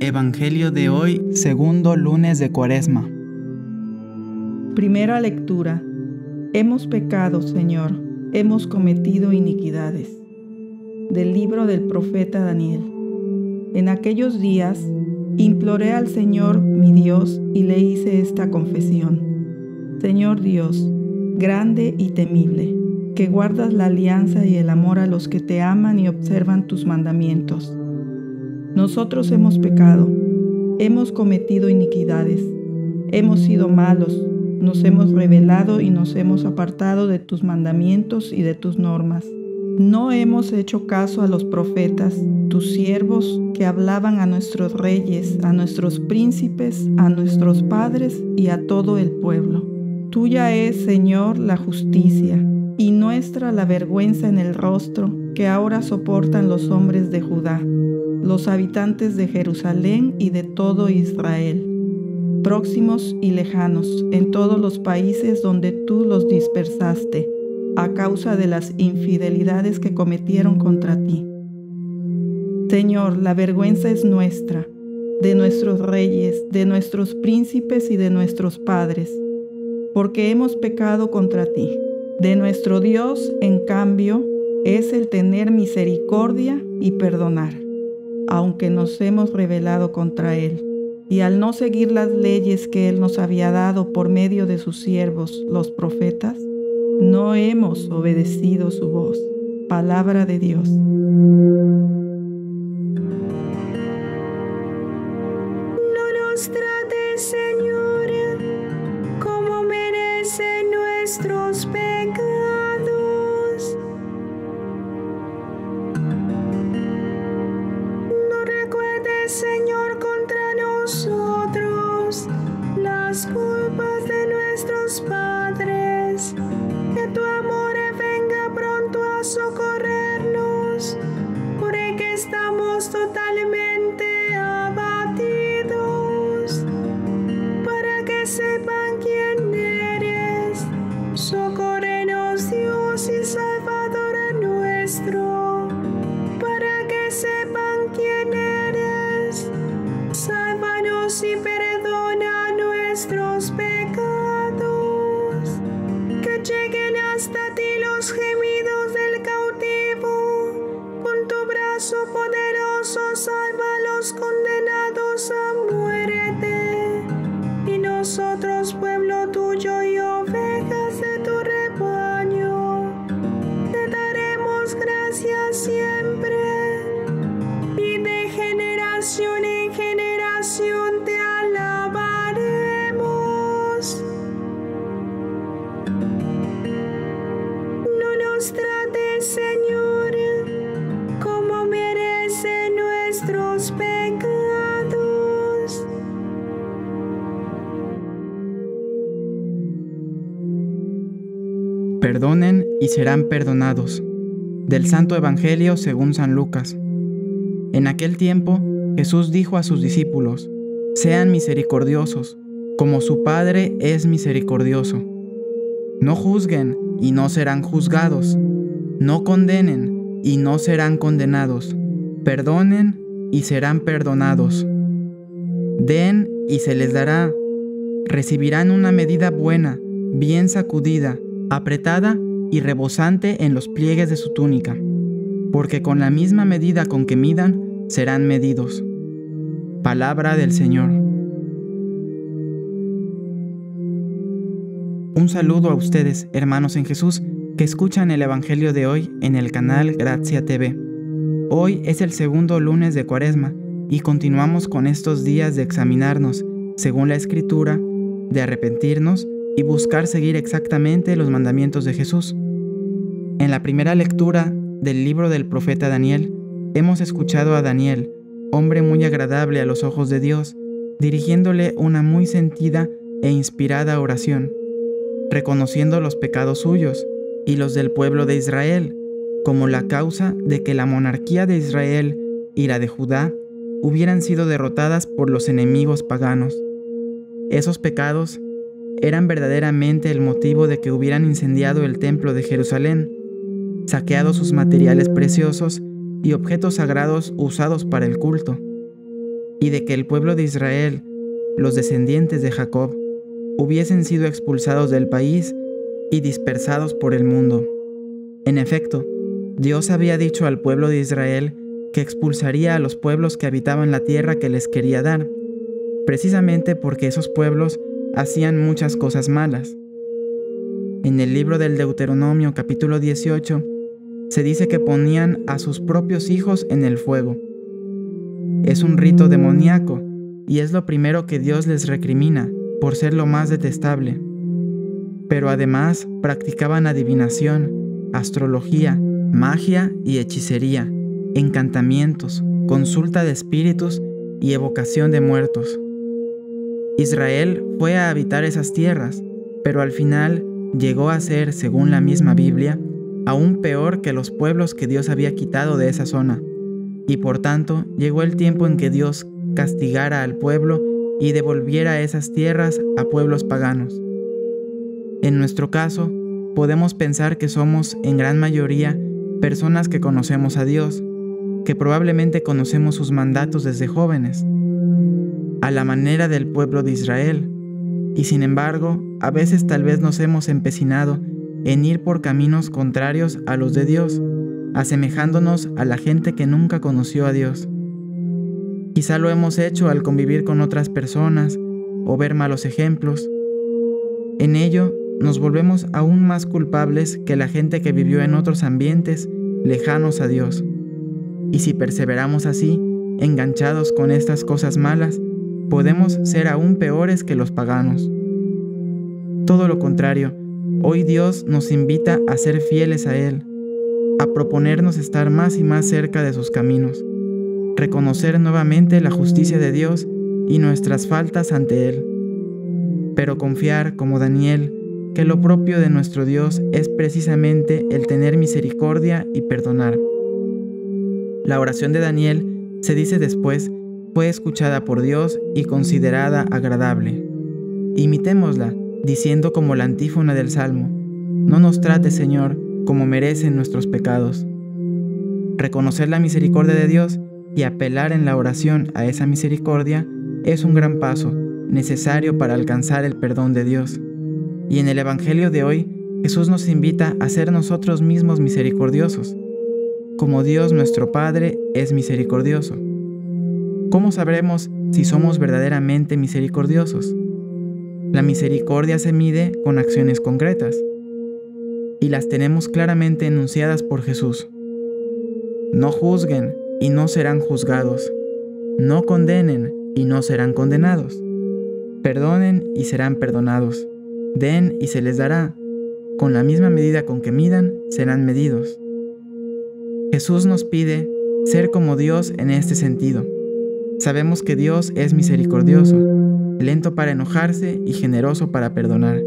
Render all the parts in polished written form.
Evangelio de hoy, segundo lunes de Cuaresma. Primera lectura. Hemos pecado, Señor, hemos cometido iniquidades. Del libro del profeta Daniel. En aquellos días, imploré al Señor mi Dios y le hice esta confesión. Señor Dios, grande y temible, que guardas la alianza y el amor a los que te aman y observan tus mandamientos. Nosotros hemos pecado, hemos cometido iniquidades, hemos sido malos, nos hemos rebelado y nos hemos apartado de tus mandamientos y de tus normas. No hemos hecho caso a los profetas, tus siervos, que hablaban a nuestros reyes, a nuestros príncipes, a nuestros padres y a todo el pueblo. Tuya es, Señor, la justicia, y nuestra la vergüenza en el rostro que ahora soportan los hombres de Judá, los habitantes de Jerusalén y de todo Israel, próximos y lejanos, en todos los países donde tú los dispersaste, a causa de las infidelidades que cometieron contra ti. Señor, la vergüenza es nuestra, de nuestros reyes, de nuestros príncipes y de nuestros padres, porque hemos pecado contra ti. De nuestro Dios, en cambio, es el tener misericordia y perdonar, aunque nos hemos rebelado contra Él, y al no seguir las leyes que Él nos había dado por medio de sus siervos, los profetas, no hemos obedecido su voz. Palabra de Dios. No nos trates, Señor, como merecen nuestros pecados. No recuerdes, Señor, contra nosotros las culpas de nuestros padres. Que tu amor venga pronto a socorrernos, porque estamos totalmente abatidos. Para que sepan quién eres, socórrenos, Dios y Salvador nuestro. Para que sepan quién eres, sálvanos y perdona nuestros pecados. Que lleguen hasta ti los gemidos del cautivo. Con tu brazo poderoso salva a los condenados a muerte. Y nosotros, pueblo tuyo y ovejas de tu rebaño, te daremos gracias siempre. Y de generación en generación te alabaremos. No nos trates, Señor, como merecen nuestros pecados. Perdonen y serán perdonados. Del Santo Evangelio según San Lucas. En aquel tiempo, Jesús dijo a sus discípulos: sean misericordiosos, como su Padre es misericordioso. No juzguen y no serán juzgados. No condenen y no serán condenados. Perdonen y serán perdonados. Den y se les dará. Recibirán una medida buena, bien sacudida, apretada y rebosante en los pliegues de su túnica, porque con la misma medida con que midan, serán medidos. Palabra del Señor. Un saludo a ustedes, hermanos en Jesús, que escuchan el Evangelio de hoy en el canal Grazia TV. Hoy es el segundo lunes de Cuaresma y continuamos con estos días de examinarnos, según la Escritura, de arrepentirnos y buscar seguir exactamente los mandamientos de Jesús. En la primera lectura del libro del profeta Daniel, hemos escuchado a Daniel, hombre muy agradable a los ojos de Dios, dirigiéndole una muy sentida e inspirada oración, reconociendo los pecados suyos y los del pueblo de Israel, como la causa de que la monarquía de Israel y la de Judá hubieran sido derrotadas por los enemigos paganos. Esos pecados eran verdaderamente el motivo de que hubieran incendiado el templo de Jerusalén, saqueado sus materiales preciosos y objetos sagrados usados para el culto. y de que el pueblo de Israel, los descendientes de Jacob, hubiesen sido expulsados del país y dispersados por el mundo. En efecto, Dios había dicho al pueblo de Israel que expulsaría a los pueblos que habitaban la tierra que les quería dar, precisamente porque esos pueblos hacían muchas cosas malas. En el libro del Deuteronomio capítulo 18 se dice que ponían a sus propios hijos en el fuego. Es un rito demoníaco y es lo primero que Dios les recrimina por ser lo más detestable. Pero además practicaban adivinación, astrología, magia y hechicería, encantamientos, consulta de espíritus y evocación de muertos. Israel fue a habitar esas tierras, pero al final llegó a ser, según la misma Biblia, aún peor que los pueblos que Dios había quitado de esa zona, y por tanto llegó el tiempo en que Dios castigara al pueblo y devolviera esas tierras a pueblos paganos. En nuestro caso, podemos pensar que somos, en gran mayoría, personas que conocemos a Dios, que probablemente conocemos sus mandatos desde jóvenes, a la manera del pueblo de Israel, y sin embargo, a veces tal vez nos hemos empecinado en ir por caminos contrarios a los de Dios, asemejándonos a la gente que nunca conoció a Dios. Quizá lo hemos hecho al convivir con otras personas o ver malos ejemplos. En ello, nos volvemos aún más culpables que la gente que vivió en otros ambientes lejanos a Dios. Y si perseveramos así, enganchados con estas cosas malas, podemos ser aún peores que los paganos. Todo lo contrario, hoy Dios nos invita a ser fieles a Él, a proponernos estar más y más cerca de sus caminos, reconocer nuevamente la justicia de Dios y nuestras faltas ante Él, pero confiar, como Daniel, que lo propio de nuestro Dios es precisamente el tener misericordia y perdonar. La oración de Daniel, se dice después, fue escuchada por Dios y considerada agradable. Imitémosla, diciendo como la antífona del Salmo: no nos trates, Señor, como merecen nuestros pecados. Reconocer la misericordia de Dios y apelar en la oración a esa misericordia es un gran paso, necesario para alcanzar el perdón de Dios. Y en el Evangelio de hoy, Jesús nos invita a ser nosotros mismos misericordiosos, como Dios nuestro Padre es misericordioso. ¿Cómo sabremos si somos verdaderamente misericordiosos? La misericordia se mide con acciones concretas, y las tenemos claramente enunciadas por Jesús. No juzguen y no serán juzgados. No condenen y no serán condenados. Perdonen y serán perdonados. Den y se les dará. Con la misma medida con que midan, serán medidos. Jesús nos pide ser como Dios en este sentido. Sabemos que Dios es misericordioso, lento para enojarse y generoso para perdonar.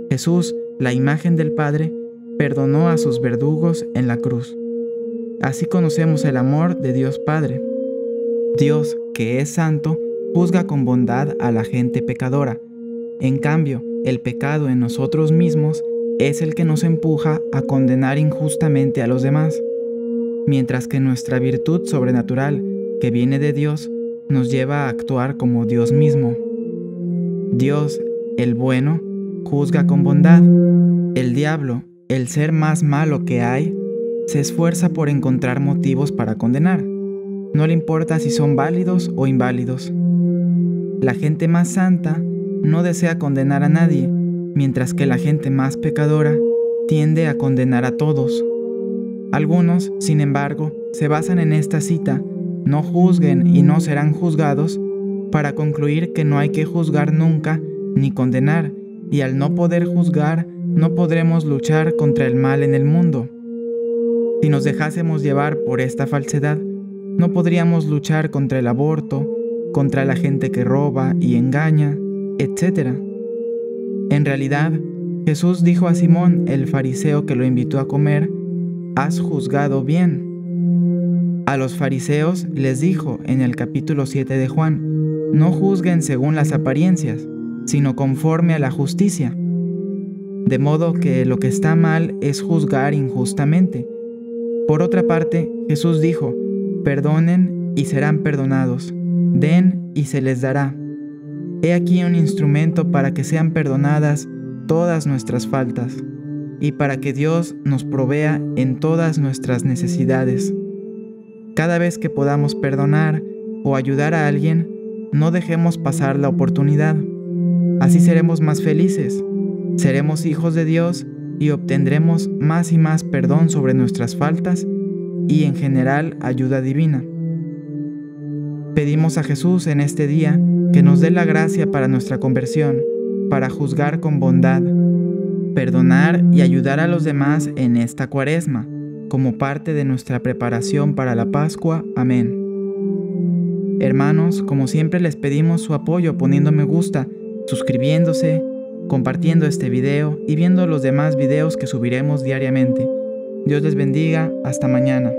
Jesús, la imagen del Padre, perdonó a sus verdugos en la cruz. Así conocemos el amor de Dios Padre. Dios, que es santo, juzga con bondad a la gente pecadora. En cambio, el pecado en nosotros mismos es el que nos empuja a condenar injustamente a los demás, mientras que nuestra virtud sobrenatural, que viene de Dios, nos lleva a actuar como Dios mismo. Dios, el bueno, juzga con bondad. El diablo, el ser más malo que hay, se esfuerza por encontrar motivos para condenar. No le importa si son válidos o inválidos. La gente más santa no desea condenar a nadie, mientras que la gente más pecadora tiende a condenar a todos. Algunos, sin embargo, se basan en esta cita: no juzguen y no serán juzgados, para concluir que no hay que juzgar nunca ni condenar, y al no poder juzgar, no podremos luchar contra el mal en el mundo. Si nos dejásemos llevar por esta falsedad, no podríamos luchar contra el aborto, contra la gente que roba y engaña, etc. En realidad, Jesús dijo a Simón, el fariseo que lo invitó a comer: «Has juzgado bien». A los fariseos les dijo en el capítulo 7 de Juan: «No juzguen según las apariencias, sino conforme a la justicia». De modo que lo que está mal es juzgar injustamente. Por otra parte, Jesús dijo: «Perdonen y serán perdonados. den y se les dará. He aquí un instrumento para que sean perdonadas todas nuestras faltas y para que Dios nos provea en todas nuestras necesidades. Cada vez que podamos perdonar o ayudar a alguien, no dejemos pasar la oportunidad. Así seremos más felices, seremos hijos de Dios y obtendremos más y más perdón sobre nuestras faltas y en general ayuda divina. Pedimos a Jesús en este día que nos dé la gracia para nuestra conversión, para juzgar con bondad, perdonar y ayudar a los demás en esta Cuaresma, como parte de nuestra preparación para la Pascua. Amén. Hermanos, como siempre les pedimos su apoyo poniendo me gusta, suscribiéndose, compartiendo este video y viendo los demás videos que subiremos diariamente. Dios les bendiga, hasta mañana.